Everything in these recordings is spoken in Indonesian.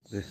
Oke.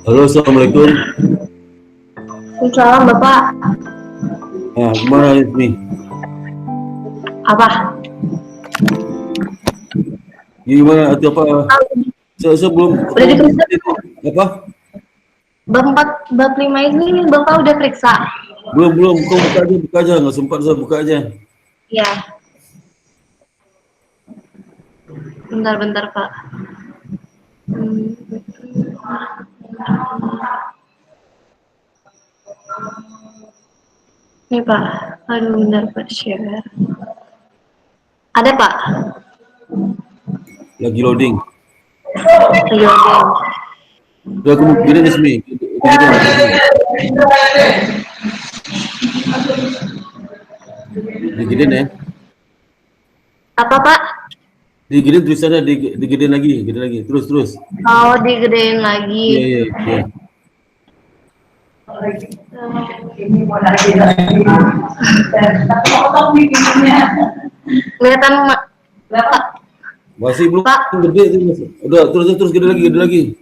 Halo, assalamualaikum. Waalaikumsalam Bapak. Nah, gimana ini? Apa? Gimana atau apa? Sebelum Udah diperiksa? apa? Bab 4, bab 5 ini Bapak udah periksa? Belum. Kau buka aja. Nggak sempat saya buka aja. Iya. Bentar Pak. Nih Pak. Aduh, bentar Pak, share. Ada Pak? Lagi loading. Iya, oke. Udah kemungkinan resmi. Digedein ya. Apa Pak? Digedein tulisannya digedein lagi, gedein lagi. Terus. Oh, digedein lagi. Iya. Kelihatan Pak. Masih belum Pak. gede itu. Udah, terus gede lagi.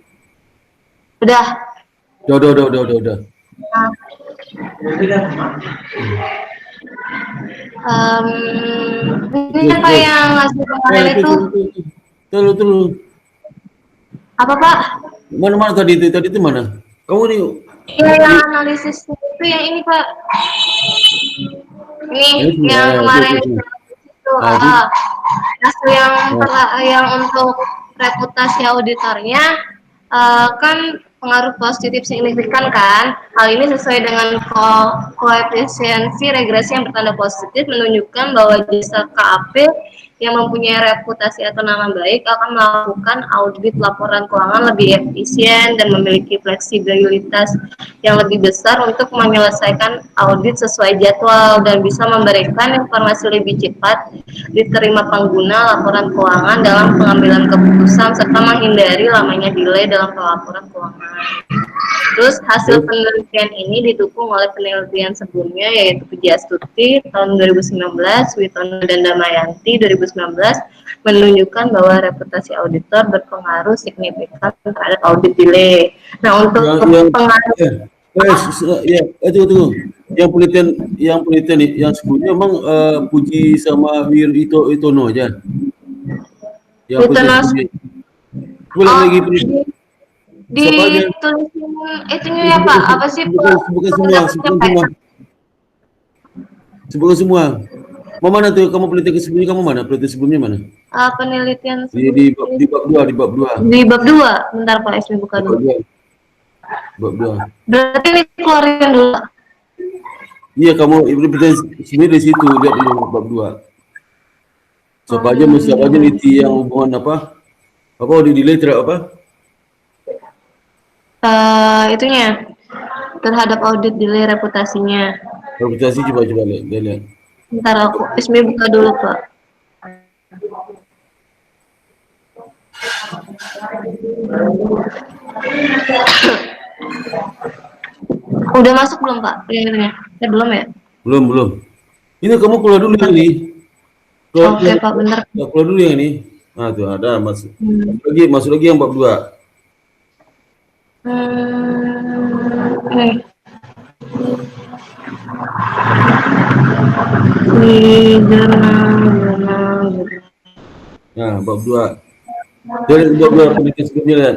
Udah. Udah. Ini apa yang ngasih kemarin itu? Terus. Apa Pak? Mana tadi itu mana? Kamu nih. Ya, yang analisis itu yang ini Pak. Ini yang kemarin itu. Hasil yang untuk reputasi auditornya kan pengaruh positif signifikan kan. Hal ini sesuai dengan koefisiensi regresi yang bertanda positif menunjukkan bahwa jasa KAP yang mempunyai reputasi atau nama baik akan melakukan audit laporan keuangan lebih efisien dan memiliki fleksibilitas yang lebih besar untuk menyelesaikan audit sesuai jadwal dan bisa memberikan informasi lebih cepat diterima pengguna laporan keuangan dalam pengambilan keputusan serta menghindari lamanya delay dalam pelaporan keuangan. Terus hasil penelitian ini didukung oleh penelitian sebelumnya yaitu Pujiastuti tahun 2019, Witono dan Damayanti 2019 menunjukkan bahwa reputasi auditor berpengaruh signifikan terhadap audit delay. Nah, untuk pengaruh itu yang penelitian yang sebelumnya memang Puji sama Witono aja. Yang Witono lagi ditulisin itunya ya Pak, apa sih Sebutkan semua. Mana tuh kamu penelitian sebelumnya, penelitian sebelumnya mana? Penelitian di bab 2. Di bab 2. Bentar Pak, SB buka dulu. Bab 2. Berarti ini keluarin dulu. Iya, kamu penelitian sendiri di situ, lihat dulu bab 2. Siapa aja neliti yang hubungan apa di delay terhadap apa? itunya terhadap audit delay reputasinya. Reputasi coba lihat. Ntar aku Ismi buka dulu Pak. Udah masuk belum Pak? Linknya? Belum ya? Belum. Ini kamu keluar dulu yang ini. Oke Pak, bentar. Keluar dulu yang ini. Nah tuh ada masuk. Masuk lagi yang bab 2. Oke. Di jurnal. Nah, bab 2. Jadi bab 2 penelitian sebelumnya lihat.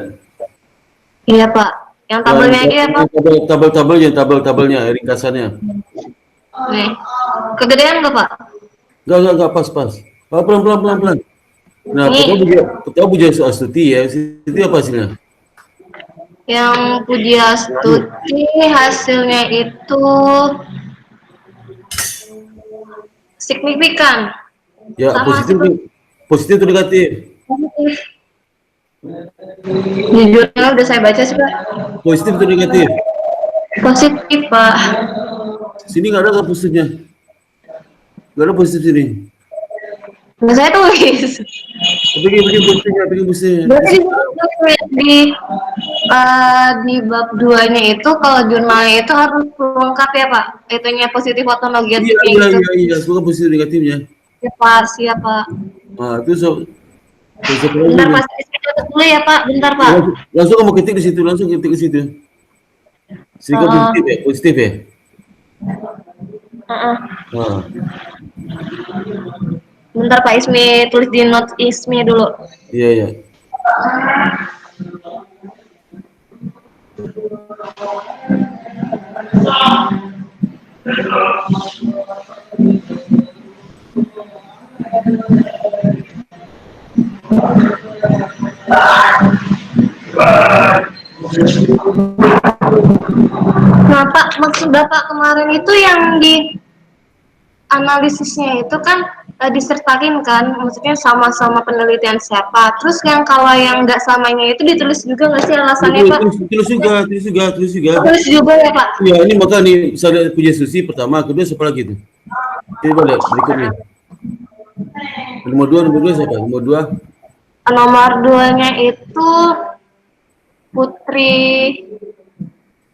Iya Pak. Yang tabelnya aja ya Pak. Tabel-tabelnya, ringkasannya. Nih. Kegedean nggak Pak? Enggak, pas. Pelan. Nah, pertama Puji Astuti ya. Itu apa hasilnya? Yang Puji Astuti hasilnya itu signifikan. Ya, Sama positif atau negatif? Di jurnal udah saya baca sih Pak. Positif atau negatif? Positif Pak. Sini nggak ada positifnya. Nggak ada positif sini. Nggak saya tulis. Bikin positifnya. Berarti di bab 2-nya itu kalau jurnalnya itu harus lengkap ya Pak? Itunya positif atau negatifnya gitu. Iya, semoga positif negatifnya. Ya Pak, siap Pak. Nah, itu Bentar Pak, saya dulu ya Pak, bentar Pak. Langsung kamu ketik di situ, Sedikit positif ya? Nah. Bentar Pak Ismi, tulis di notes Ismi dulu. Iya. Nah Pak, maksud Bapak kemarin itu yang di analisisnya itu kan disertakan kan, maksudnya sama-sama penelitian siapa. Terus yang kalau yang nggak samanya itu ditulis juga nggak sih alasannya Pak? Tulis juga. Tulis juga ya Pak? Ya, ini maka nih, misalnya Puji Astuti pertama, kedua siapa lagi tuh? Coba lihat berikutnya. Nomor 2 siapa? Nomor 2-nya itu Putri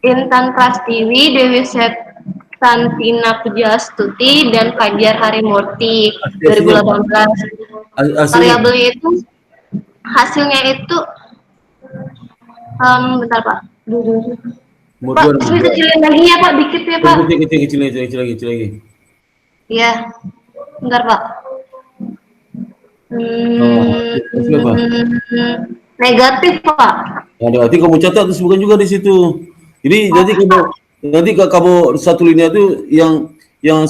Intan Prastiwi, Dewi Septantina Puji Astuti, dan Fajar Harimurti 2018. Variabelnya itu hasilnya itu bentar Pak. Pak, bisa kecilin lagi ya Pak, dikit ya Pak. Kecil lagi. Iya, bentar Pak. Negatif Pak. Nah, berarti kamu catat terus bukan juga di situ. Jadi nanti kamu satu linia itu yang ya,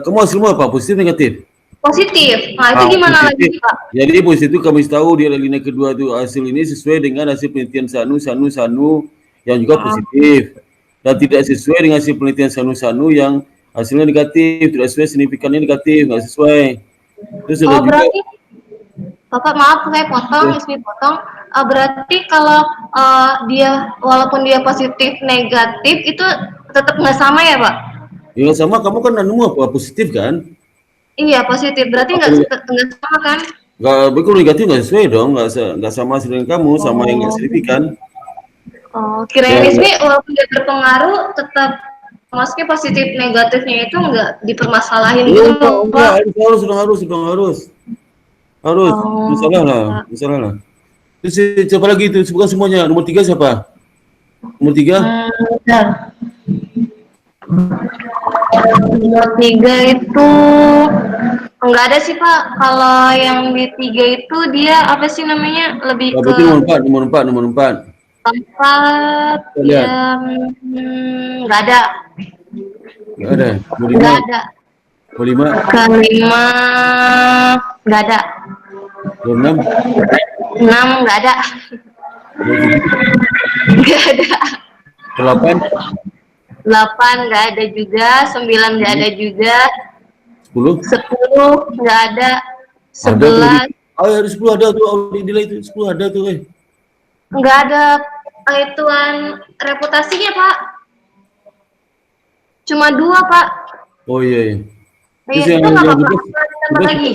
kamu hasilmu apa? Positif negatif? Positif. Nah, itu gimana positif. lagi Pak? Jadi positif itu kami tahu di linia kedua itu hasil ini sesuai dengan hasil penelitian Sanu yang juga positif. Dan tidak sesuai dengan hasil penelitian Sanu yang hasilnya negatif, tidak sesuai signifikannya negatif, nggak sesuai. Terus ada juga, berarti Bapak maaf saya potong, Ismi potong. Berarti kalau dia walaupun dia positif negatif itu tetap nggak sama ya Pak? Ya sama, kamu kan nemu apa positif kan? Iya positif, berarti nggak sama kan? Nggak, betul negatif nggak sesuai dong, nggak sama dengan kamu, sama yang nggak signifikan. Kirain Ismi walaupun dia berpengaruh tetap maksudnya positif negatifnya itu nggak dipermasalahin gitu Pak? Harus, misalnya lah. Terus siapa lagi itu? Bukan semuanya. Nomor 3 siapa? Nomor 3? Nomor 3 itu enggak ada sih Pak. Kalau yang di 3 itu dia apa sih namanya? Lebih ke nomor 4. Tempat yang enggak ada. Enggak ada. Kelima enggak ada. 6 enggak ada. 8 enggak ada juga, 9 enggak ada juga. 10 enggak ada. 11 ada 10 ada tuh, nilai itu 10 ada tuh enggak ada Hitungan reputasinya Pak, cuma 2 Pak. Oh iya, iya. Terus Itu nggak yang apa-apa, 11, ditambah lagi?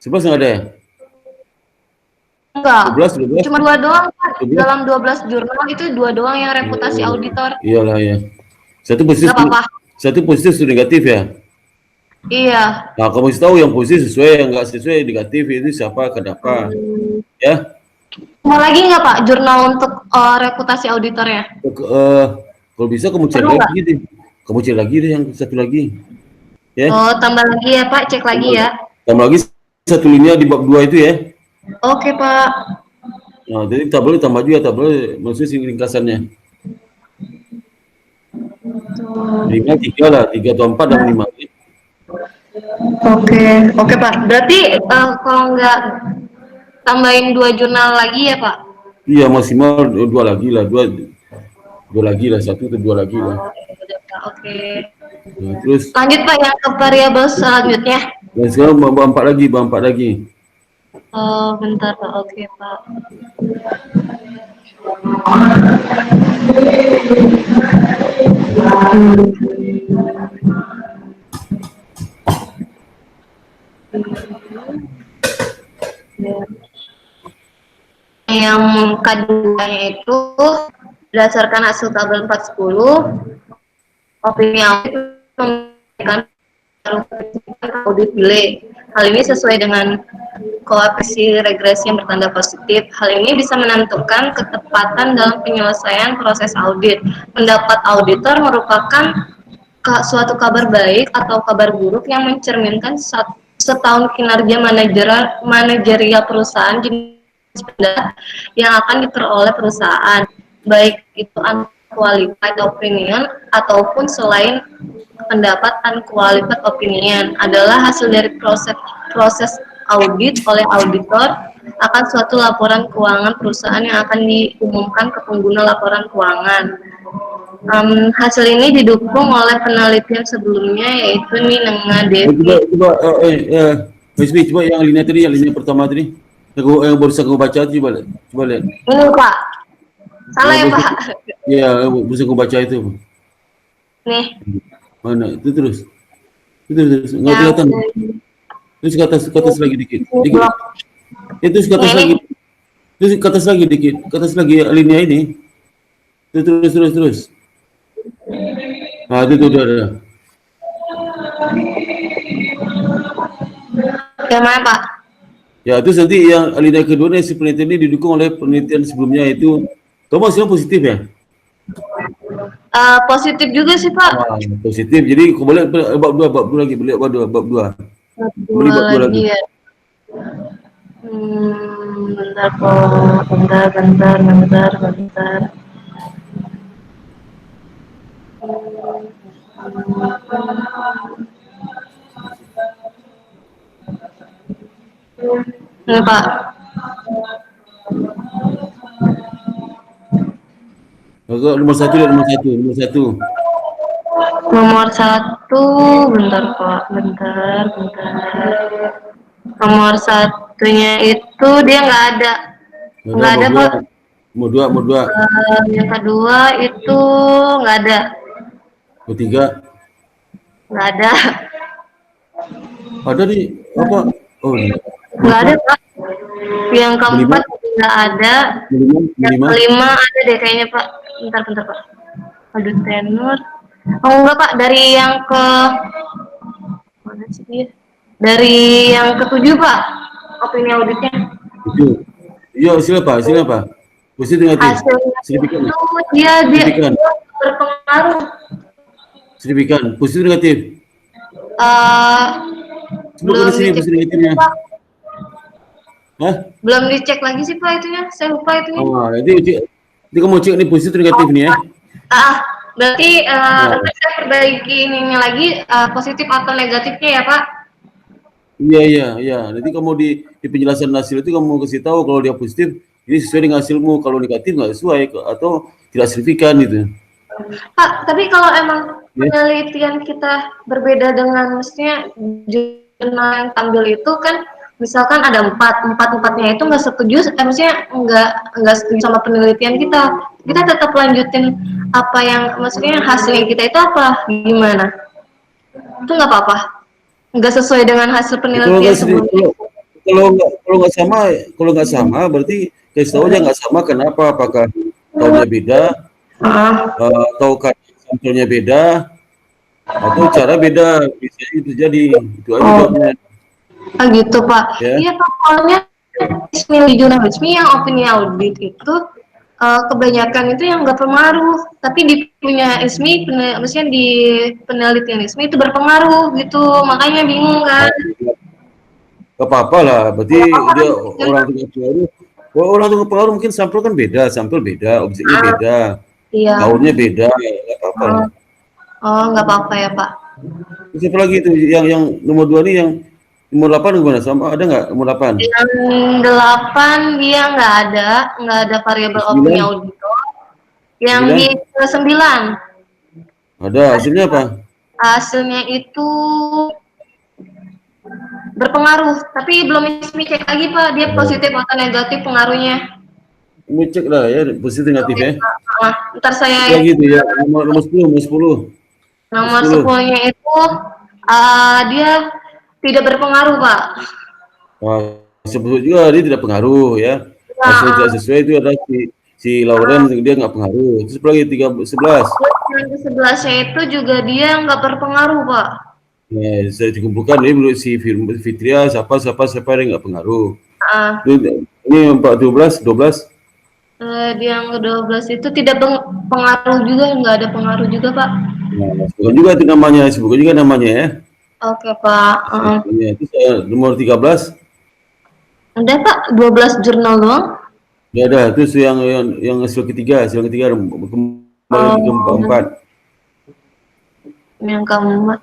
11 nggak ada ya? Enggak, 12, 12, cuma 2 doang Pak. 12. Dalam 12 jurnal itu 2 doang yang reputasi Oh, auditor. iyalah ya. Satu Nggak positif, apa-apa. satu positif, satu negatif ya. Iya. Nah, kamu mesti tahu yang positif sesuai, yang nggak sesuai negatif itu siapa, kenapa, ya. Mau lagi nggak Pak jurnal untuk reputasi auditornya? Kalau bisa kamu cek Perlu nggak? lagi deh. Kamu cek lagi deh yang satu lagi, ya. Oh, tambah lagi ya Pak, cek lagi Tambah, ya. tambah lagi satu linia di bab 2 itu ya. Oke Pak. Nah, jadi tabel tambah juga tabel maksudnya ringkasannya. Minimal 3 lah, 3 atau 4 dan 5. Oke, oke Pak. Berarti kalau nggak tambahin 2 jurnal lagi ya Pak? Iya, maksimal 2 lagi lah, 2 lagi lah, 1 atau 2 lagi lah. Oh, ya udah, Pak. Oke. Nah, terus Lanjut Pak yang ke variabel selanjutnya. dan sekarang bab 4 lagi, bab 4 lagi. Oh, bentar Pak. Oke Pak. Yang keduanya itu berdasarkan hasil tabel 410, opini audit memberikan audit delay. Hal ini sesuai dengan koefisien regresi yang bertanda positif. Hal ini bisa menentukan ketepatan dalam penyelesaian proses audit. Pendapat auditor merupakan suatu kabar baik atau kabar buruk yang mencerminkan setahun kinerja manajerial perusahaan yang akan diperoleh perusahaan, baik itu unqualified opinion ataupun selain pendapat unqualified opinion adalah hasil dari proses audit oleh auditor akan suatu laporan keuangan perusahaan yang akan diumumkan ke pengguna laporan keuangan. Hasil ini didukung oleh penelitian sebelumnya yaitu Ninenga Devi. Coba coba yang linia tadi, yang linia pertama tadi. Yang baru saya baca coba lihat. Ini Pak. Salah ya Pak? Iya, baru saya baca itu. Nih. Mana? Itu terus. Enggak kelihatan. Terus ke atas lagi dikit. Itu ke atas lagi. Terus ke atas lagi dikit. Ke atas lagi linia ini. Terus. Nah, itu udah ada. Yang mana Pak? Ya, itu nanti yang linia kedua si penelitian ini didukung oleh penelitian sebelumnya itu. Kamu hasilnya positif ya? Positif juga sih Pak. Positif. Jadi boleh bab 2 lagi, boleh bab 2. Bab 2 lagi ya. Bentar Pak. Bentar. Ini Pak. Nomor 1 lihat nomor 1. Nomor 1, bentar Pak, bentar. Nomor 1-nya itu dia nggak ada. Nggak ada Pak. Nomor 2. Yang kedua itu nggak ada. Nomor 3. Nggak ada. Ada di apa? Oh, nggak ada Pak. Yang keempat nggak ada. Yang kelima ada deh kayaknya Pak. Bentar Pak. Aduh tenor. Oh enggak Pak, dari yang ke mana sih dia? Dari yang ke-7 Pak, opini auditnya. 7. Iya, silakan Pak. Positif negatif. Hasilnya itu dia berpengaruh. Signifikan. Positif negatif. Belum sini positif negatifnya. Belum dicek lagi sih Pak itunya, saya lupa itunya. Oh, jadi kamu cek nih positif negatif nih ya. Berarti nanti saya perbaiki ininya lagi positif atau negatifnya ya Pak. Iya. Nanti kamu di penjelasan hasil itu kamu kasih tahu kalau dia positif, ini sesuai dengan hasilmu. Kalau negatif nggak sesuai atau tidak signifikan gitu. Pak, tapi kalau emang penelitian kita berbeda dengan maksudnya jurnal yang tampil itu kan misalkan ada empatnya itu nggak setuju, maksudnya nggak setuju sama penelitian kita. kita tetap lanjutin apa yang maksudnya hasilnya kita itu apa gimana? Itu nggak apa-apa. Nggak sesuai dengan hasil Ya, kalau penelitian nggak sebelumnya. kalau nggak sama berarti kasih tahu aja nggak sama kenapa, apakah tahunnya beda, atau sampelnya beda, atau cara beda, bisa itu jadi itu aja Oh, jawabnya gitu Pak. ya. Iya Pak, soalnya di jurnalisme yang opini audit itu kebanyakan itu yang nggak pengaruh, tapi di punya ISMI, maksudnya di penelitian ISMI itu berpengaruh gitu, makanya bingung kan. Gak apa-apa lah, berarti Nggak apa-apa dia kan? orang tua pengaruh. Kalau orang tua pengaruh mungkin sampel kan beda, sampel beda, objeknya Ah, beda, iya. tahunnya beda, nggak apa-apa lah. Oh, oh, nggak apa-apa ya Pak. Terus apa lagi itu yang nomor 2 nih, yang nomor 8 gimana, sama ada nggak nomor 8? Yang 8 dia nggak ada variabel opini 9, auditor. Yang di 9 9 ada hasilnya apa? hasilnya itu berpengaruh, tapi belum ISMI cek lagi Pak, dia Oh, positif atau negatif pengaruhnya. ini cek lah ya, positif negatif Oke ya. Pak. Ntar Apa saya lagi itu ya, nomor 10, nomor 10, nomor nomor 10. 10-nya itu dia tidak berpengaruh Pak. Wah, sebetulnya juga dia tidak pengaruh ya. Hasil Nah, tidak sesuai itu adalah si Lauren, dia nggak pengaruh. Terus apa lagi 11. yang ke 11-nya itu juga dia nggak berpengaruh Pak. Nah, saya dikumpulkan ini menurut si Fitria, siapa yang nggak pengaruh. Ah, Ini 12. di yang ke-12 itu tidak pengaruh juga, nggak ada pengaruh juga Pak. Nah, sebutkan juga namanya ya. Oke Pak. Terus nomor 13, Udah Pak, 12 jurnal doang. ya ada. Terus yang hasil ketiga kembali lagi ke keempat. Yang keempat.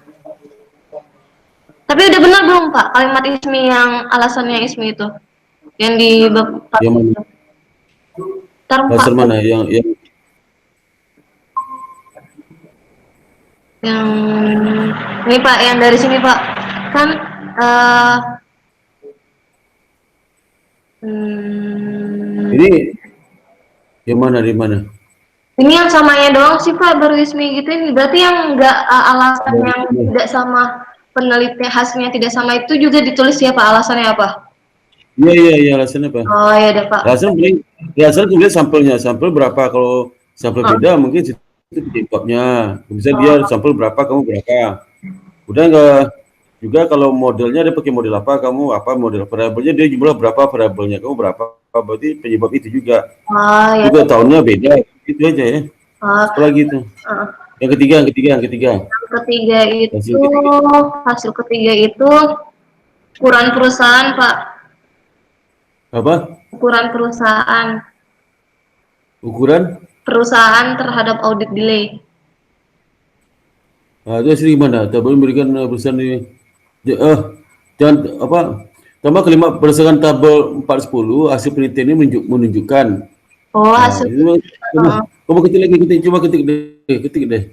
Tapi udah benar belum Pak kalimat ISMI yang alasannya ISMI itu? Yang di bab 4 Yang mana? itu. Ntar Pak, Hasil mana? Yang yang ini Pak, yang dari sini Pak. Kan ini yang mana, di mana? ini yang samanya doang sih Pak, baru ISMI gitu ini. Berarti yang enggak alasan yang tidak sama penelitian hasilnya tidak sama itu juga ditulis ya Pak, alasannya apa? Iya, alasannya apa? Oh ya udah Pak. Alasan tulis sampelnya, sampel berapa, kalau sampel beda mungkin itu penyebabnya. Bisa dia sampel berapa, kamu berapa. Udah enggak juga kalau modelnya dia pakai model apa, kamu apa model variabelnya, dia jumlah berapa variabelnya, kamu berapa, berarti penyebab itu juga. Ya. Juga tahunnya beda, itu aja ya. Apalagi itu. Yang ketiga. Yang ketiga itu hasil ketiga itu ukuran perusahaan Pak. Apa? Ukuran perusahaan. Ukuran? Perusahaan terhadap audit delay. Nah, itu hasil gimana? Tak boleh memberikan perusahaan ini. Jangan apa? Tambah kelima, berdasarkan tabel 410 hasil penelitian ini menunjukkan. Oh, hasil. Kamu ketik deh.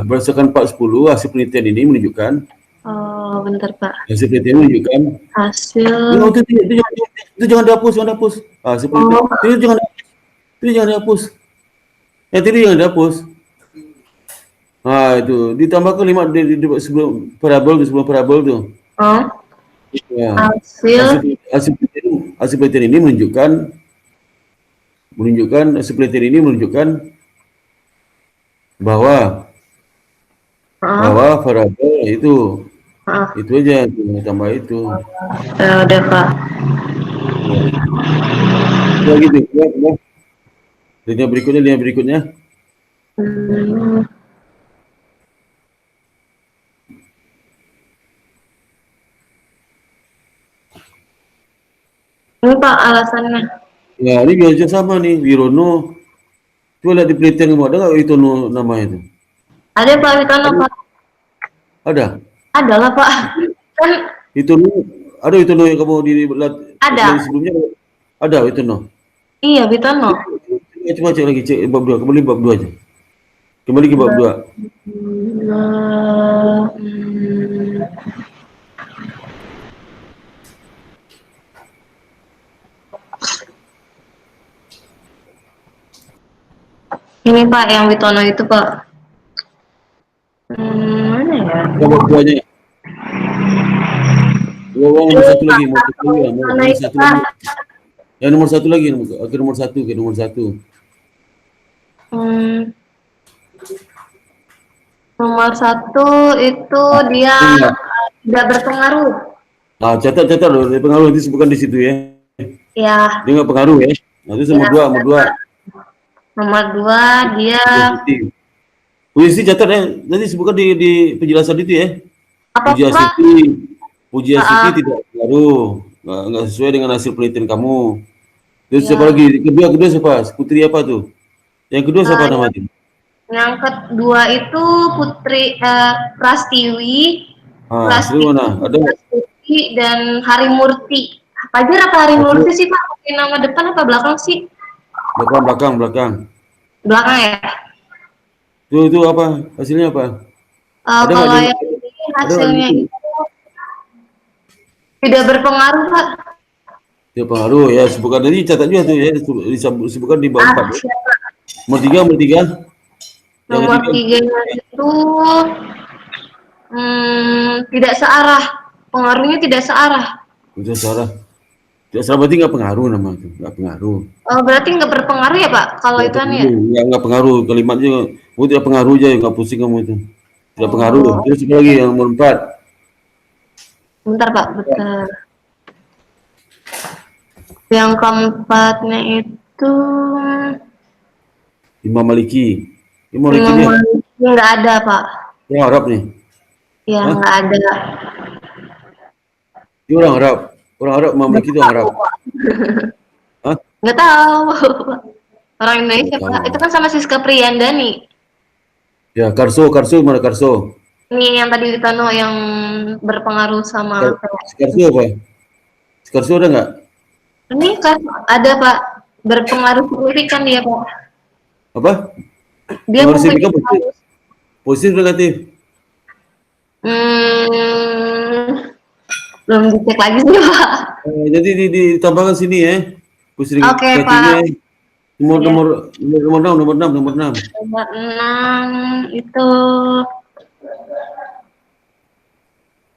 Berdasarkan 410 hasil penelitian ini menunjukkan. Oh, bentar Pak. Hasil penelitian menunjukkan. Hasil. Itu jangan dihapus. Hasil penelitian itu jangan dihapus. Yang tadi jangan dihapus. Itu ditambah ke 5 sebelum parabel tuh. Ya. Hasil penelitian ini menunjukkan bahwa variabel itu aja, tambah itu. Udah Pak. Ya gitu ya. Lihat berikutnya. Ini Pak alasannya. Ya, ini biasa sama nih, Wirono. Coba lihat di penelitian kamu, ada nggak Wirono namanya itu? Ada Pak Witono Pak. Ada? Ada lah Pak. Kan ada Witono yang kamu dilihat sebelumnya? Ada Witono? Iya, Witono. Coba cek lagi, cek bab 2, kembali bab 2 aja. Kembali ke bab 2. Ini Pak yang Witono itu Pak. Mana ya? Nomor duanya. Nomor satu lagi, nomor Pak satu lagi, Witono nomor itu satu Pak. lagi. Ya nomor satu lagi, nomor satu. Hmm, nomor satu itu dia Iya. tidak berpengaruh. Nah, catat loh, pengaruh disebutkan di situ ya. Ya, Dia nggak pengaruh ya. Nah, itu ya. nomor dua. Nomor dua dia Positif. Puji catat ya, nanti sebutkan di penjelasan itu ya. apa Puji Pak? Astuti, Puji Astuti Ah, tidak pengaruh, nggak sesuai dengan hasil penelitian kamu. Terus siapa ya. lagi? Kedua siapa? Putri apa tuh? Yang kedua siapa nama itu? Yang kedua itu Putri Prastiwi, Ah, Sri Prastiwi, mana? Ada nggak? Prastuti, dan Harimurti. Fajar apa Hasil Harimurti sih Pak? Mungkin nama depan apa belakang sih? belakang. Belakang ya. Itu apa? Hasilnya apa? Ada nggak Kalau di? yang ini Ada nggak di hasilnya itu? itu tidak berpengaruh Pak. Ya pengaruh ya. Sebutkan tadi catat juga tuh ya. Disebutkan di bawah empat Ah, ya. siapa? Nomor tiga. Yang Nomor ketiga tiganya itu tidak searah. Pengaruhnya tidak searah. itu salah. Tidak salah berarti nggak pengaruh nama itu. Nggak pengaruh. Oh, berarti nggak berpengaruh ya Pak? Kalau Nggak itu ya? pengaruh. Nggak pengaruh. Kalimatnya kamu tidak pengaruh aja. Nggak pusing kamu itu. Tidak pengaruh. Oh, Terus apa lagi yang nomor empat? bentar Pak, bentar. Yang keempatnya itu Imam Maliki. Imam Maliki ini nggak ada Pak. orang Arab nih. Ya Hah? nggak ada. Dia orang Arab. Orang Arab Imam Maliki itu orang Arab. Hah? Nggak tahu. Orang Nggak Indonesia tahu. Pak. Itu kan sama Siska Priyandani. Ya, Karso mana Karso? Ini yang tadi Ditano yang berpengaruh sama Karso apa? Karso ada nggak? ini kan ada Pak, berpengaruh signifikan dia Pak. Apa? Dia Pengaruh mempunyai signifikan positif, positif negatif. hmm, belum dicek lagi sih Pak. Jadi ditambahkan sini ya. Positif Oke negatifnya Pak. nomor Ya. nomor nomor 6. Nomor 6 itu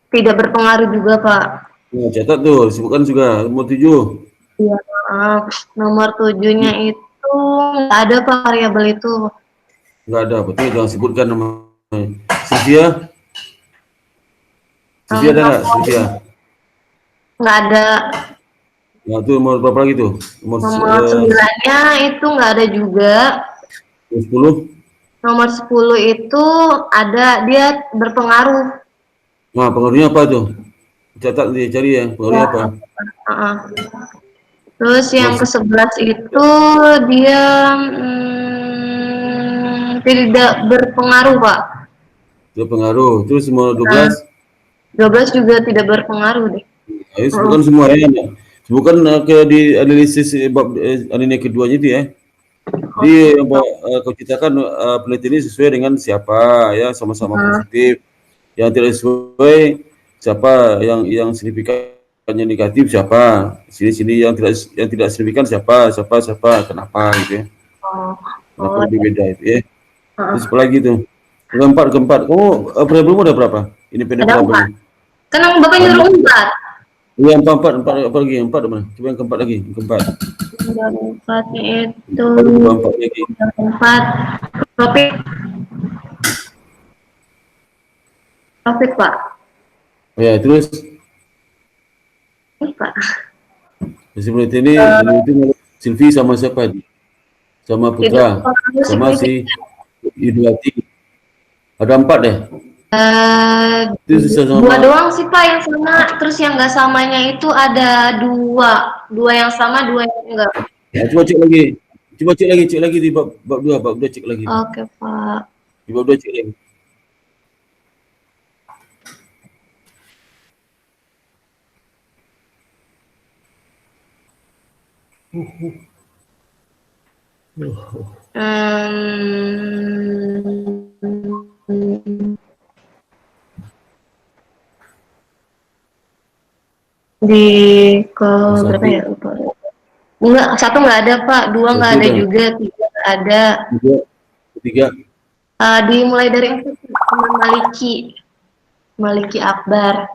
tidak berpengaruh juga Pak. Nah, catat tuh, sebutkan juga nomor 7. Iya, maaf. Nomor 7-nya itu nggak ada Pak variabel itu. Nggak ada, betul jangan sebutkan nama. Sylvia, Sylvia ada nggak? Sylvia. Nggak ada. Nah, itu nomor berapa lagi tuh? Nomor 9-nya itu nggak ada juga. 10. Nomor 10 itu ada, dia berpengaruh. Nah, pengaruhnya apa tuh? Catat dia cari ya, pengaruhnya apa? Uh-uh. Terus yang Nomor ke-11 itu dia tidak berpengaruh Pak. itu pengaruh. Terus nomor Nah, 12. 12 juga tidak berpengaruh deh. Ayo sebutkan semua ya. Sebutkan ke di analisis bab alinea keduanya itu ya. Jadi kau ceritakan penelitian ini sesuai dengan siapa ya, sama-sama positif. Yang tidak sesuai siapa, yang signifikannya negatif siapa, sini yang tidak signifikan siapa, kenapa gitu ya. Kenapa lebih beda itu ya. Terus apa lagi tuh? Keempat. Kamu problemmu ada berapa? Independen Ada variabelnya. 4. Kan Bapak nyuruh 4. Iya, empat apa lagi? Empat mana? Coba yang keempat lagi, keempat. Yang 4-nya itu Coba empat lagi. yang 4 topik Pak. Oh, ya, terus Ini Pak. seperti ini itu Silvi sama siapa? Sama Putra, sama si Idwati. Ada 4 deh. Itu Dua doang sih Pak yang sama, terus yang nggak samanya itu ada 2 yang sama, 2 yang enggak. Ya, coba cek lagi di bab 2 cek lagi. Oke Pak. Di bab 2 cek lagi. Di ke berapa ya lupa. Enggak, 1 nggak ada Pak, 2 nggak ada juga, 3 nggak ada. Ketiga. Dimulai dari Imam Maliki Akbar.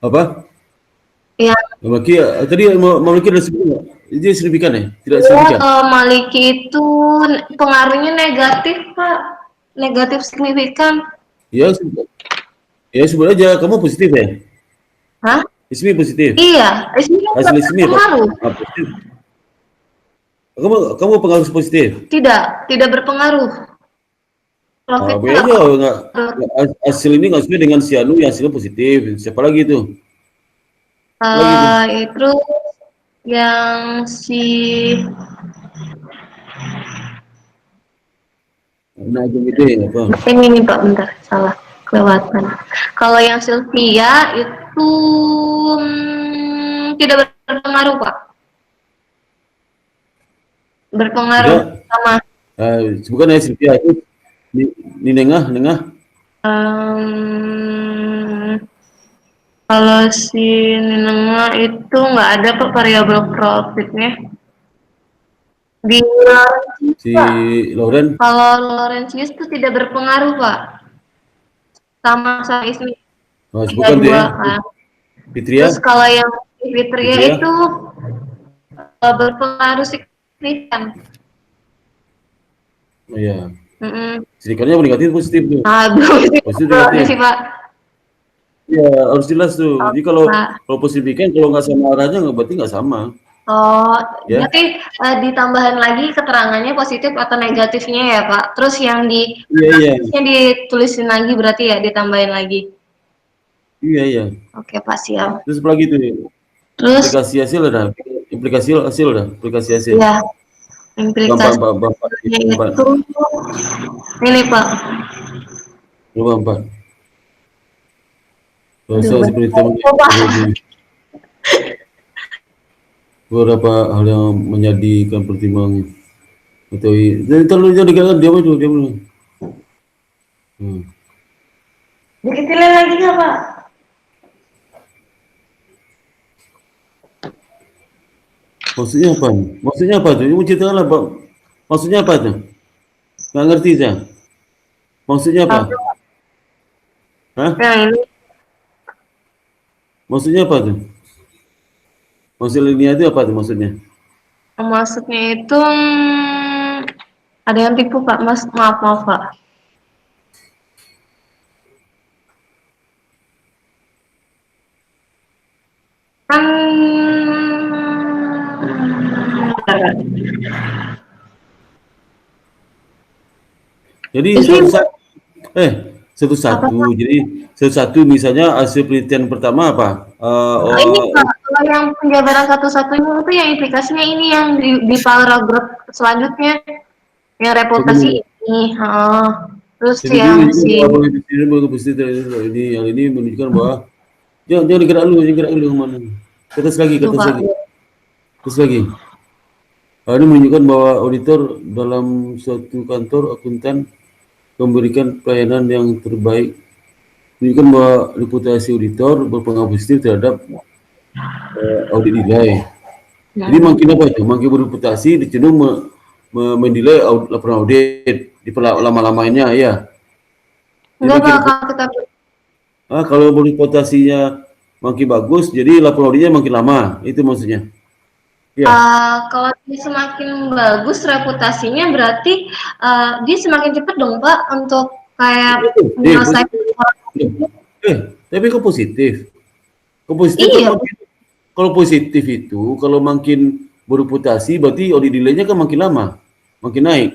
Apa? Ya, Maliki, tadi Maliki ada sebut nggak? Itu signifikan ya? Tidak ya signifikan? Maliki itu pengaruhnya negatif, Pak. Negatif signifikan. Ya, ya sebut aja. Kamu positif ya? Hah? Ismi positif. Iya, ismi kan Hasil ismi apa? berpengaruh. Positif. Kamu pengaruh positif. Tidak berpengaruh. B Profitnya nggak aja pengaruh. hasil ini nggak sesuai dengan si Anu yang hasilnya positif. Siapa lagi itu? Siapa lagi itu? Itu yang si Nah, itu ya apa? ini nih Pak, bentar, salah, kelewatan. Kalau yang Sylvia itu tidak berpengaruh Pak, berpengaruh Tidak. sama Bukan ya Sylvia itu di nengah. um, kalau si Ninengah itu nggak ada Pak variabel profitnya. Di Laurentius, Si Pak. Lauren. Kalau Laurentius itu tidak berpengaruh Pak, sama ismi Bukan tuh ya. 32 kan. Fitria. Terus kalau yang Fitria Fitria. itu berpengaruh signifikan. Oh iya. Mm-mm. Signifikannya negatif positif tuh. Positif negatif. Sih Pak. Ya harus jelas tuh. Oh, Jadi kalau Pak. signifikan kalau nggak sama arahnya nggak berarti nggak sama. Oh, Ya. berarti ditambahin lagi keterangannya positif atau negatifnya ya Pak. Terus yang Iya. ditulisin lagi berarti ya ditambahin lagi. Iya. Oke Pak, siap. Terus apa lagi tuh? Terus Aplikasi hasil ada. Aplikasi hasil ada. Aplikasi hasil. ya implikasinya Bampak. itu ini Pak. Bampak. Aduh, Bahasa seperti beberapa hal yang menjadikan pertimbangan atau terlalu jauh dia dulu. Dikecilin lagi nggak Pak? Maksudnya apa tuh? Ibu ceritakan apa? Maksudnya apa tuh? Nggak ngerti saya. Maksudnya apa? Hah? Yang ini Maksudnya apa tuh? Maksud linear itu apa tuh maksudnya? maksudnya itu ada yang tipu Pak, Mas. Maaf Pak. Kan Jadi satu-satu. Jadi satu-satu misalnya hasil penelitian pertama apa? Ini Pak, kalau yang penjabaran satu-satunya itu yang implikasinya ini yang di paragraf selanjutnya yang reputasi ini. Terus Jadi yang si ini menunjukkan bahwa jangan gerak dulu kemana? Terus lagi. Ini menunjukkan bahwa auditor dalam suatu kantor akuntan memberikan pelayanan yang terbaik. Menunjukkan bahwa reputasi auditor berpengaruh positif terhadap audit nilai. Jadi makin apa itu? Makin bereputasi cenderung menilai laporan audit di lama-lamanya ya. enggak Pak, kita kalau bereputasinya makin bagus, jadi laporan auditnya makin lama. Itu maksudnya. Ya. Kalau dia semakin bagus reputasinya berarti dia semakin cepat dong Pak untuk kayak menyelesaikan. Tapi kok positif? Iya. Kalau positif itu, kalau makin bereputasi berarti audit nilainya kan makin lama, makin naik.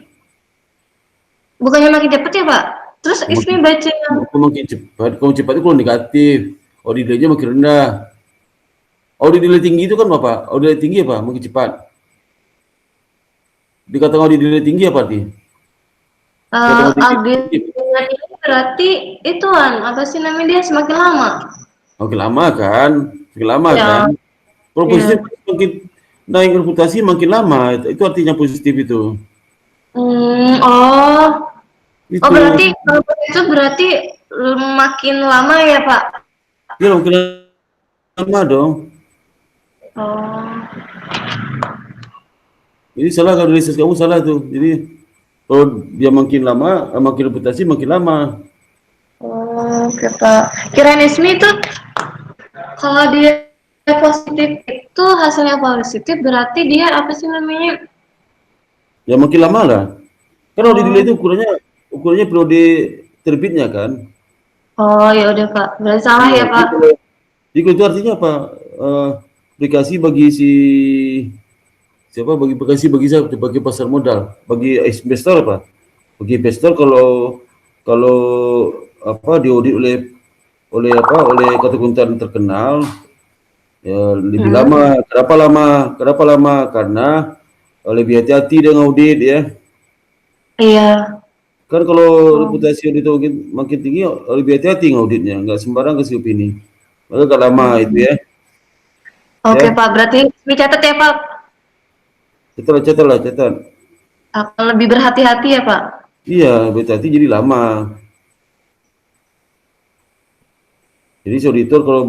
Bukannya makin cepat ya Pak? Terus ISMI baca makin cepat. Kalau cepat itu kalau negatif, audit nilainya makin rendah. Audit nilai tinggi itu kan apa? Audit nilai tinggi apa? Makin cepat. Dikatakan audit nilai tinggi apa arti? Audit nilai tinggi berarti itu apa sih namanya dia semakin lama? Makin lama kan? Kalau positif makin naik reputasi makin lama, itu artinya positif itu. Berarti kalau itu berarti makin lama ya Pak? Iya makin lama dong. Jadi salah kalau riset kamu salah tuh. Jadi Kalau dia makin lama, makin reputasi makin lama. Oh, Pak. Kirain Ismi itu kalau dia positif itu hasilnya positif berarti dia apa sih namanya? Ya makin lama lah. Kan audit delay Oh, itu ukurannya periode terbitnya kan. oh ya udah Pak. Berarti salah Iya, ya Pak. jadi itu artinya apa? Aplikasi bagi siapa bagi pasar modal, bagi investor apa? Bagi investor kalau apa diaudit oleh konsultan terkenal ya lebih Hmm. lama. Kenapa lama? Kenapa lama? Karena lebih hati-hati dengan audit ya. Iya. Kan kalau Oh. reputasi audit makin tinggi lebih hati-hati auditnya, nggak sembarang kasih opini. Maka agak lama itu Hmm. ya. Oke Ya, Pak, berarti dicatat ya Pak. catat. Akan lebih berhati-hati ya Pak. Iya, lebih hati jadi lama. Jadi si auditor kalau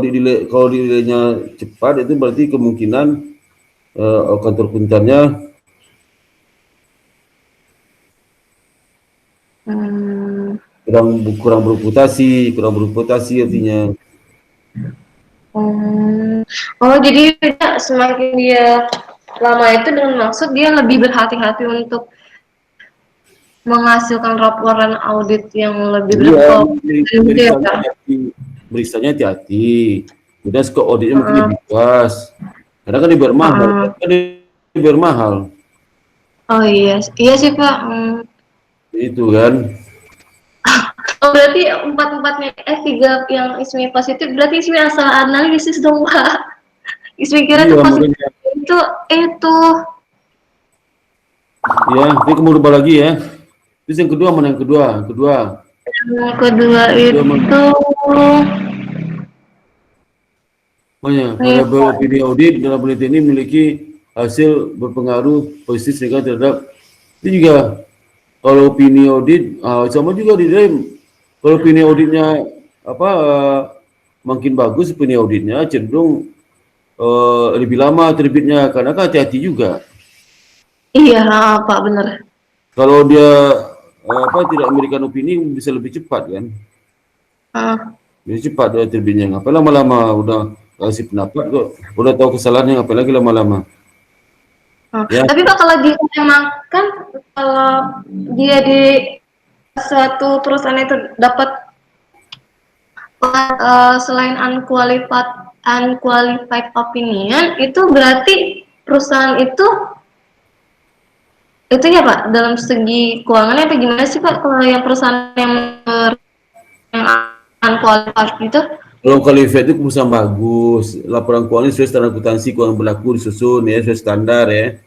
delaynya cepat itu berarti kemungkinan kantor kuntarnya Hmm. kurang bereputasi artinya. Hmm. Oh, jadi semakin dia lama itu dengan maksud dia lebih berhati-hati untuk menghasilkan laporan audit yang lebih Iya, berkualitas gitu ya memeriksaanya Pak. hati-hati, meriksaanya hati-hati. Kemudian skop auditnya mungkin Heeh. lebih luas. Karena kan dibayar mahal, Heeh. kan dibayar mahal. Oh iya, iya sih Pak. Hmm. Itu kan. Oh berarti empat-empatnya, tiga yang ismi positif, berarti ismi asal analisis dong Pak. Ismi kira Iya, tuh positif makanya. itu. Ya, ini kamu rubah lagi ya. Terus yang kedua mana yang kedua? Yang kedua Kedua mana? itu Makanya, nih variabel Pak. opini audit dalam penelitian ini memiliki hasil berpengaruh positif sehingga terhadap itu juga kalau opini audit sama juga di dalam kalau opini auditnya apa makin bagus opini auditnya cenderung lebih lama terbitnya karena kan hati-hati juga. Iya Pak bener. Kalau dia tidak memberikan opini bisa lebih cepat kan? Ah. Lebih cepat dia terbitnya. Ngapain lama-lama udah kasih pendapat kok, udah tahu kesalahannya ngapain lagi lama-lama. Ya, Tapi Pak kalau dia makan, kalau dia di suatu perusahaan itu dapat selain unqualified opinion itu berarti perusahaan itu ya Pak dalam segi keuangannya apa gimana sih Pak kalau yang perusahaan yang unqualified itu? kalau qualified itu perusahaan bagus, laporan keuangan sesuai standar akuntansi keuangan berlaku disusun ya sesuai standar ya.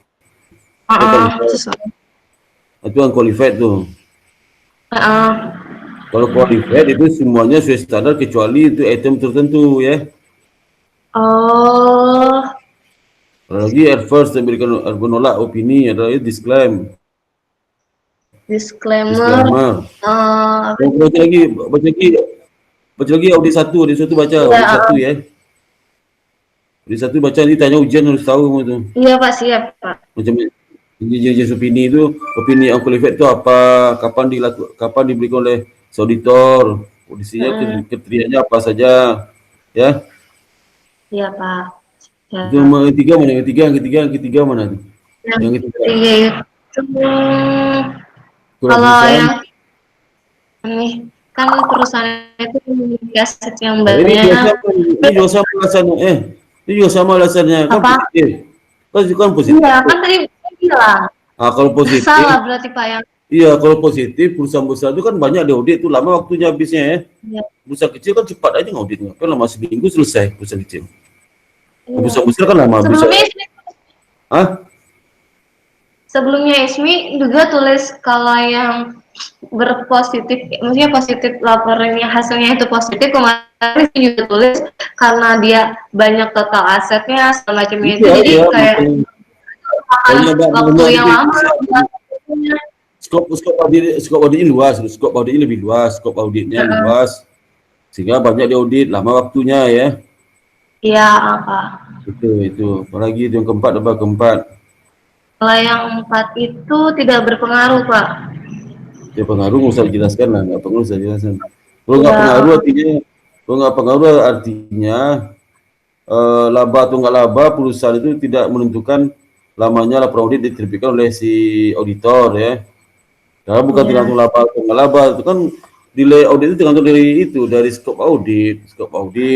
Itu qualified. Sesuai. Itu yang qualified tuh. Uh, Kalau qualified itu semuanya sesuai standar kecuali itu item tertentu ya. oh, Lagi adverse memberikan menolak opini adalah disclaimer. disclaimer. Uh, Baca lagi audit satu baca audit ya, satu ya. Audit satu baca ini tanya ujian harus tahu kamu tuh. iya Pak siap Pak. Macam jenis opini itu, opini unqualified itu apa, kapan diberikan oleh auditor, kondisinya kriterianya apa saja, ya. Iya Pak. Ya. Itu yang ketiga mana? Yang ketiga mana tuh? Yang ketiga Iya itu kurang kalau perusahaan. yang ini kan perusahaan itu memiliki aset yang Nah, ini juga banyak. sama, ini juga sama alasannya. Ini juga sama alasannya kan Apa? positif. Kan positif. Iya kan tadi saya bilang Kalau positif, salah berarti Pak yang iya kalau positif perusahaan besar itu kan banyak diaudit tuh lama waktunya habisnya ya. iya. Perusahaan kecil kan cepat aja ngauditnya. Kan lama seminggu selesai perusahaan kecil. Iya. Perusahaan besar kan lama bisa. Ah, Sebelumnya Ismi juga tulis kalau yang berpositif, maksudnya positif laporannya hasilnya itu positif, kemarin juga tulis karena dia banyak total asetnya segala macamnya itu, jadi iya, kayak makan waktu banyak yang itu lama buat skop auditnya luas, skop auditnya lebih luas, skop auditnya luas sehingga banyak diaudit lama waktunya ya. iya apa Itu apalagi itu yang keempat apa keempat Kalau yang 4 itu tidak berpengaruh, Pak. Ya pengaruh nggak usah dijelaskan lah, nggak perlu usah dijelaskan. Kalau nggak Ya, pengaruh artinya, kalau nggak pengaruh artinya laba atau nggak laba perusahaan itu tidak menentukan lamanya laporan audit diterbitkan oleh si auditor ya. Karena bukan tergantung iya, laba atau nggak laba, itu kan nilai audit itu tergantung dari itu, dari skop audit,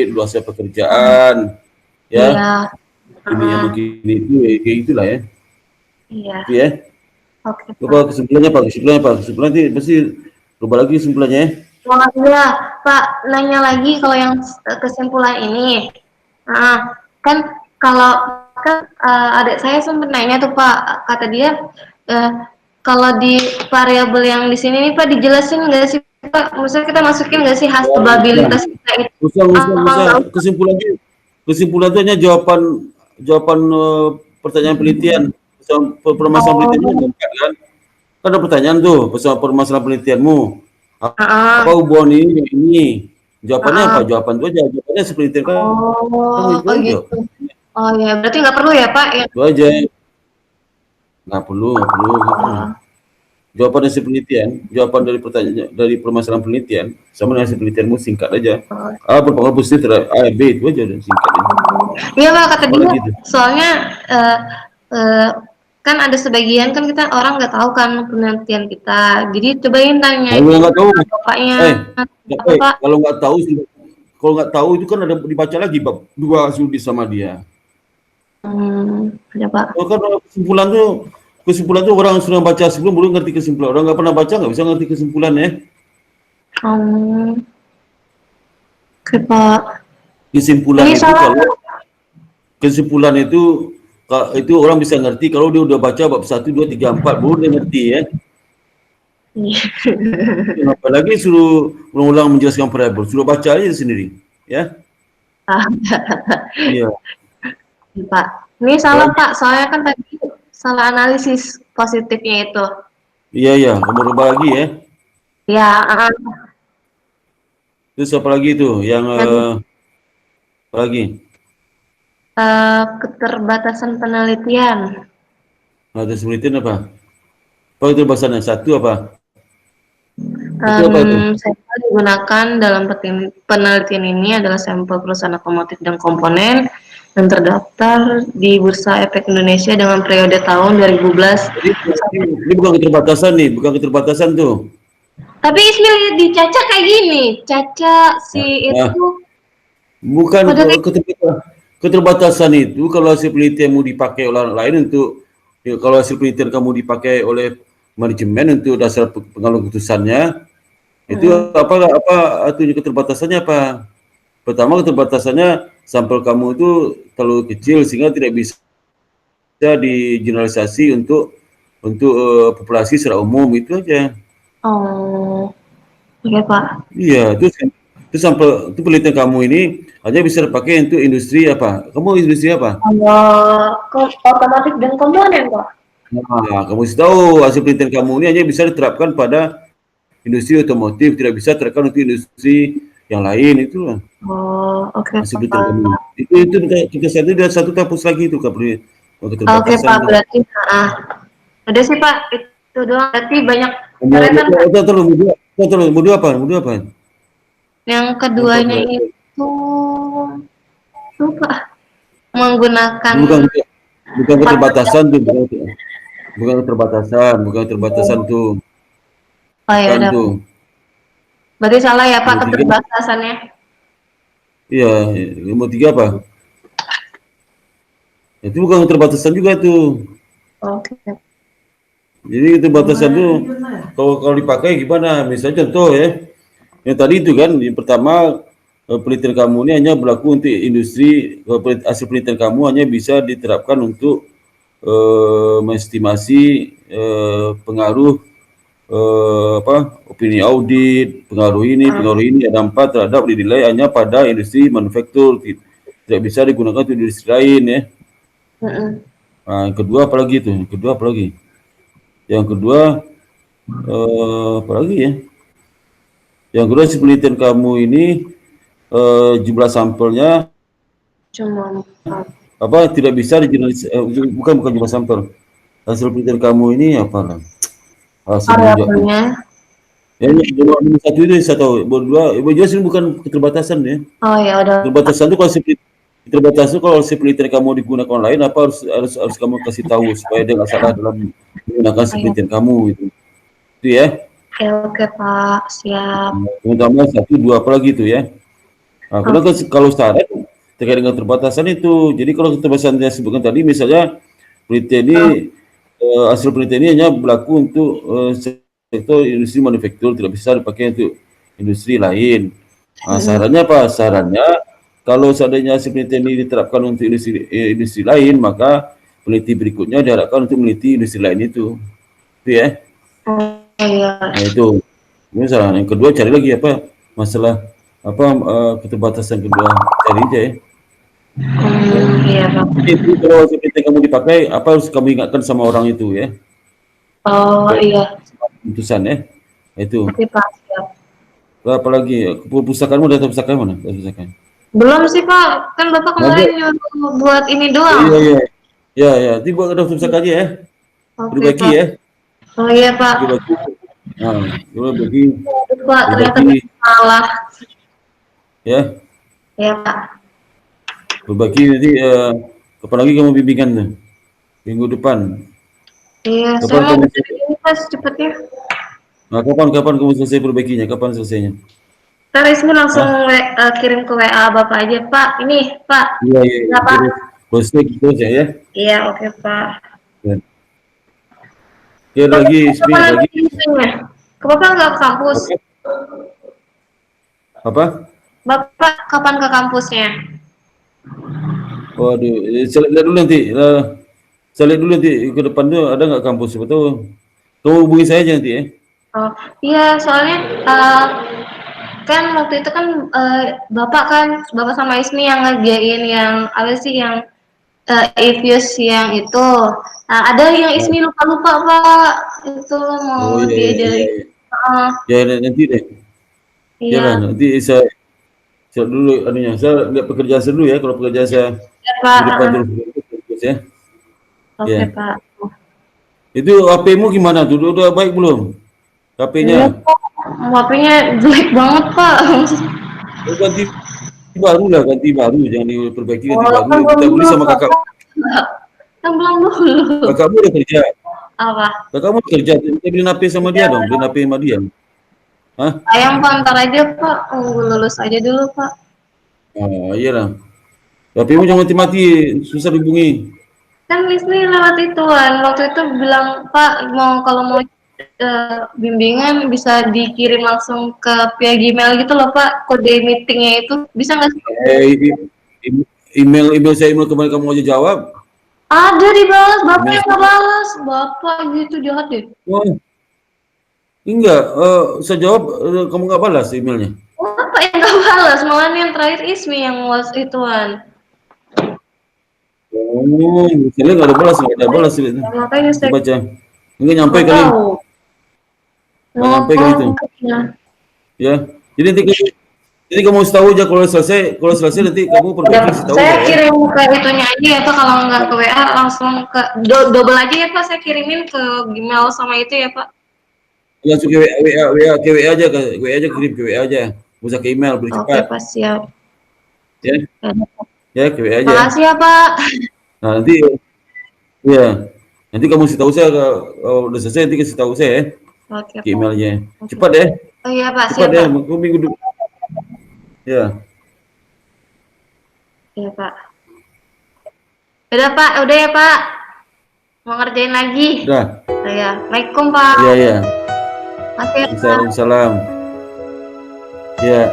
luasnya pekerjaan, iya, ya, ininya heeh, begini itu, ya, kayak gitulah ya. iya. Itu ya. Oke, Coba Pak. kesimpulannya Pak, kesimpulannya nanti pasti coba lagi kesimpulannya ya. Alhamdulillah, Pak, nanya lagi kalau yang kesimpulan ini. Nah, kan kalau adik saya sempat nanya tuh Pak, kata dia eh, kalau di variabel yang di sini nih Pak dijelasin nggak sih Pak? Maksudnya kita masukin nggak sih hasil Nah, probabilitas kita itu apa usah nggak kesimpulan itu hanya jawaban pertanyaan penelitian. Permasalahan penelitianmu usah? enggak kan? Kan ada pertanyaan tuh, permasalahan penelitianmu. Apa Ah, hubungan ini dengan ini? Jawabannya apa? ah, Jawaban itu aja. Jawabannya seperti kamu oh, itu oh aja. gitu. Oh ya, berarti nggak perlu ya Pak ya? Itu aja. Nggak perlu gitu. Oh, Jawaban hasil penelitian, jawaban dari pertanyaan dari permasalahan penelitian sama dengan hasil penelitianmu singkat aja. oh. A berpengaruh positif terhadap A, B itu aja udah singkat aja. Iya Pak, kata dia, Apalagi itu. soalnya eh, eh, kan ada sebagian kan kita orang nggak tahu kan penelitian kita. Jadi cobain tanyain Kalau nggak tahu, bapaknya eh, apa Pak? kalau nggak tahu itu kan ada dibaca lagi bab dua studi sama dia. Ya Pak. Kalau kan kesimpulan tuh orang sudah baca sebelum belum ngerti kesimpulan. Orang nggak pernah baca nggak bisa ngerti kesimpulan ya. Hmm, oke Pak. Kesimpulan Ini itu salah. kalau kesimpulan itu orang bisa ngerti kalau dia udah baca bab 1, 2, 3, 4 baru dia ngerti ya. Apalagi suruh ulang-ulang menjelaskan variabel, suruh baca aja sendiri ya. Iya. Pak. Ini salah Apalagi, Pak, soalnya kan tadi salah analisis positifnya itu. iya, kamu rubah lagi ya. Ya, Terus apa lagi itu yang yang apa lagi? keterbatasan penelitian. Ada penelitian apa? Apa itu bahasanya? Satu apa? Itu apa itu? Sampel digunakan dalam penelitian ini adalah sampel perusahaan otomotif dan komponen yang terdaftar di Bursa Efek Indonesia dengan periode tahun 2012 Jadi sampai. ini bukan keterbatasan nih, bukan keterbatasan tuh. Tapi Ismail di Caca kayak gini, Caca Nah, si nah, itu bukan pada kayak keterbatasan itu kalau hasil penelitianmu dipakai oleh orang lain untuk kalau hasil penelitian kamu dipakai oleh manajemen untuk dasar pengambilan keputusannya itu apa artinya keterbatasannya apa? Pertama keterbatasannya sampel kamu itu terlalu kecil sehingga tidak bisa digeneralisasi untuk populasi secara umum itu aja. oh, oke Pak. Iya, itu sampel itu penelitian kamu ini hanya bisa dipakai untuk industri apa? Kamu industri apa? Kalau otomotif dan komponen Pak. Nah, kamu harus tahu hasil penelitian kamu ini hanya bisa diterapkan pada industri otomotif, tidak bisa diterapkan untuk industri yang lain itu lah. Oh, oke Hasil penelitian kamu. Pak. Itu kita satu hapus lagi itu Oke keterbatasan Pak, itu. berarti udah sih Pak, itu doang. Berarti banyak coretan Pak. Mau dua apa? Yang Untuk keduanya itu lupa menggunakan bukan bukan keterbatasan tuh, bukan keterbatasan tuh, oh ya bukan udah. tuh. Berarti salah ya Pak Nomor tiga, keterbatasannya. iya, nomor tiga apa? Itu bukan keterbatasan juga tuh. Oke. Jadi keterbatasan tuh kalau dipakai gimana? Misalnya contoh ya, yang tadi itu kan, yang pertama penelitian kamu ini hanya berlaku untuk industri, hasil penelitian kamu hanya bisa diterapkan untuk mengestimasi pengaruh opini audit, pengaruh ini ada empat terhadap dinilai hanya pada industri manufaktur, tidak bisa digunakan untuk industri lain ya. Nah, yang kedua apalagi itu? Yang kedua apalagi ya? Yang kedua si penelitian kamu ini jumlah sampelnya Cuma 4. tidak bisa bukan jumlah sampel. hasil penelitian kamu ini apa lah? Variabelnya. Ya, nomor satu itu saya tahu. Berdua, ibu jelas ini bukan keterbatasan ya. Oh ya udah. Keterbatasan itu kalau keterbatasan itu kalau penelitian kamu digunakan orang lain, apa harus kamu kasih tahu supaya dia nggak salah dalam menggunakan penelitian kamu itu ya. Oke Pak, siap. Terutama 1, 2 apalagi itu ya. Nah, karena kalau syarat terkait dengan keterbatasan itu, jadi kalau keterbatasan yang disebutkan tadi, misalnya penelitian ini hasil penelitian ini hanya berlaku untuk sektor industri manufaktur, tidak bisa dipakai untuk industri lain. Nah, sarannya apa? Sarannya kalau seandainya hasil penelitian ini diterapkan untuk industri lain, maka peneliti berikutnya diharapkan untuk meneliti industri lain itu ya. Nah itu. Misalnya yang kedua cari lagi apa masalah apa keterbatasan kedua, cari aja ya. Iya Pak. Jadi kalau seperti kamu dipakai, apa harus kamu ingatkan sama orang itu ya. Oh iya. Keputusan ya. Itu. Oke Pak, siap. Apalagi perpustakaanmu udah tahu pustaka mana? Belum sih Pak, kan Bapak kemarin nyuruh buat ini doang. Iya. Ya, tiba ada pustaka aja ya. Berbagi ya. Oh iya Pak. Berbagi. Nah, berbagi. Pak, ternyata salah. Ya. Ya Pak. Berbagi nanti kapan lagi kamu bimbingan tuh? Minggu depan. Iya, saya mau ini Pas cepetnya. Nah, kapan kamu selesai perbaikinya? Kapan selesainya? Ntar Ismi langsung kirim ke WA Bapak aja, Pak. Ini, Pak. Iya. Pak. Bosnya gitu aja ya. Iya, oke, Pak. Ya, lagi Ismi lagi. Bapak nggak ke kampus? Apa? Bapak kapan ke kampusnya? Waduh, saya lihat dulu nanti. Saya lihat dulu nanti ke depan tuh ada nggak kampus? Betul. Kamu hubungi saya aja nanti ya. Oh iya, soalnya kan waktu itu kan Bapak sama Ismi yang ngerjain yang apa sih yang Ifyus yang itu. Ada yang Ismi lupa Pak. Itu mau diajarin. Ya nanti deh. Iya. Ya nanti saya dulu anunya. Saya lihat pekerjaan saya dulu ya. Kalau pekerjaan saya di depan terus ya. Oke Pak. Itu HP-mu gimana tuh? Udah baik belum? HP-nya? HP-nya jelek banget Pak. Ganti baru, jangan diperbaiki, ganti baru. Kita beli sama kakak. Yang belum dulu. Kakakmu udah kerja. Apa? Kakakmu kerja, kita beli HP sama dia dong, beli HP sama dia. Hah? Sayang Pak, ntar aja Pak, lulus aja dulu Pak. Oh iyalah. HP-mu jangan mati-mati, susah dihubungi. Kan Ismi lewat ituan, waktu itu bilang Pak kalau mau bimbingan bisa dikirim langsung ke via Gmail gitu loh Pak, kode meetingnya itu bisa nggak sih? Email kemarin kamu aja jawab. Ada dibalas, Bapak yang nggak balas, Bapak gitu jahat deh. Oh. Enggak, saya jawab kamu nggak balas emailnya. Bapak yang nggak balas, malah yang terakhir Ismi yang was ituan. Oh, saya nggak ada balas itu. Makanya saya baca. Enggak nyampe kali. Nggak nyampe kali itu. Ya, jadi kamu tahu aja kalau selesai nanti kamu perbaiki tahu. Saya kirim ke itunya aja ya Pak, kalau nggak ke WA langsung ke double aja ya Pak, saya kirimin ke Gmail sama itu ya Pak. Langsung ke WA aja, kirim ke WA aja. Bisa ke email lebih cepat. Oke Pak, siap. Ya, ke WA aja. Makasih ya Pak. Nah, nanti kamu kasih tahu saya kalau udah selesai, nanti kasih tahu saya ya. Oke, ke emailnya. Cepat ya. Oh iya Pak, cepat ya, minggu depan. Ya. Iya Pak. Udah ya Pak. Mau ngerjain lagi. Udah. Oh ya, Assalamualaikum Pak. Iya. Waalaikumsalam. Ya.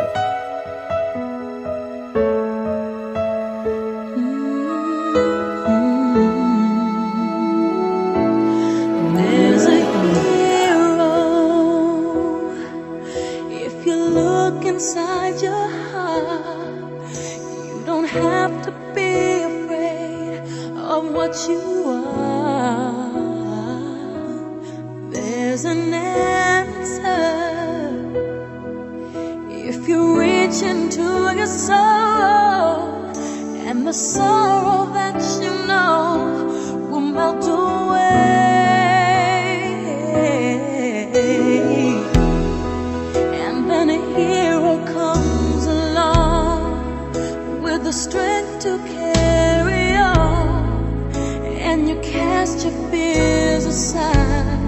Inside your heart, you don't have to be afraid of what you are. There's an answer if you reach into your soul, and the sorrow that you know will melt away. when you cast your fears aside,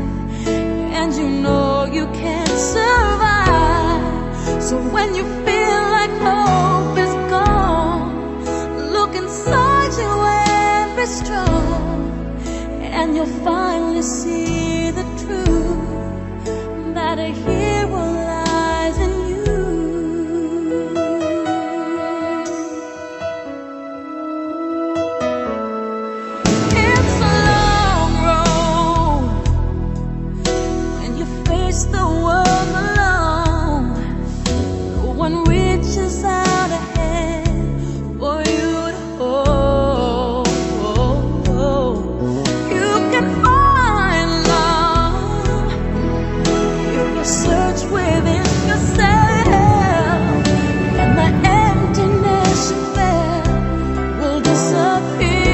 and you know you can't survive. So when you feel like hope is gone, look inside you and be strong, and you'll finally see the truth, that a hero lies in you. It's a long road when you face the world alone. No one reaches out a hand for you to hold. You can find love if you search within yourself, and the emptiness you felt will disappear.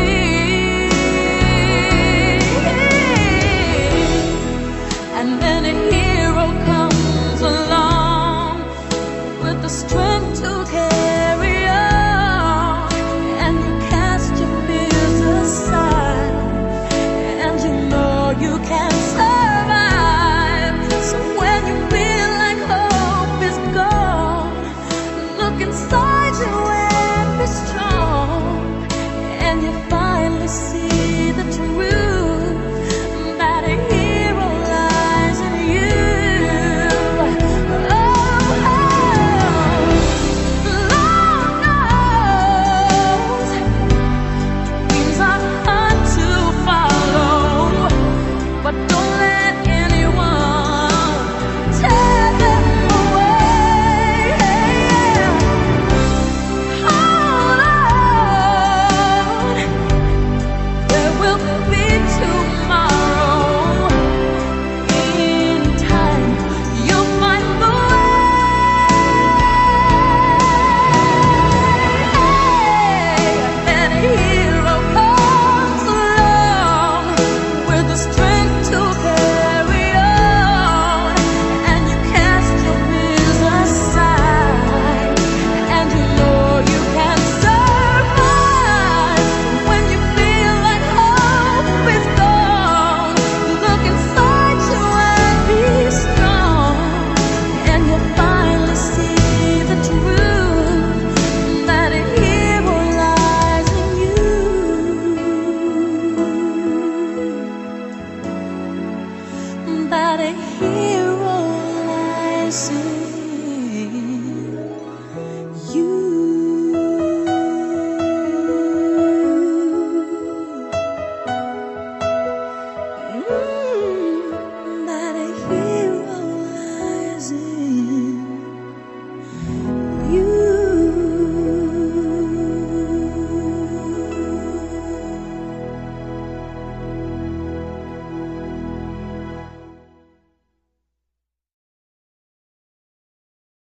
And then a hero comes along with the strength to carry on, and you cast your fears aside, and you know you can survive. So when you feel like hope is gone, look inside you and be strong, and you finally see the truth.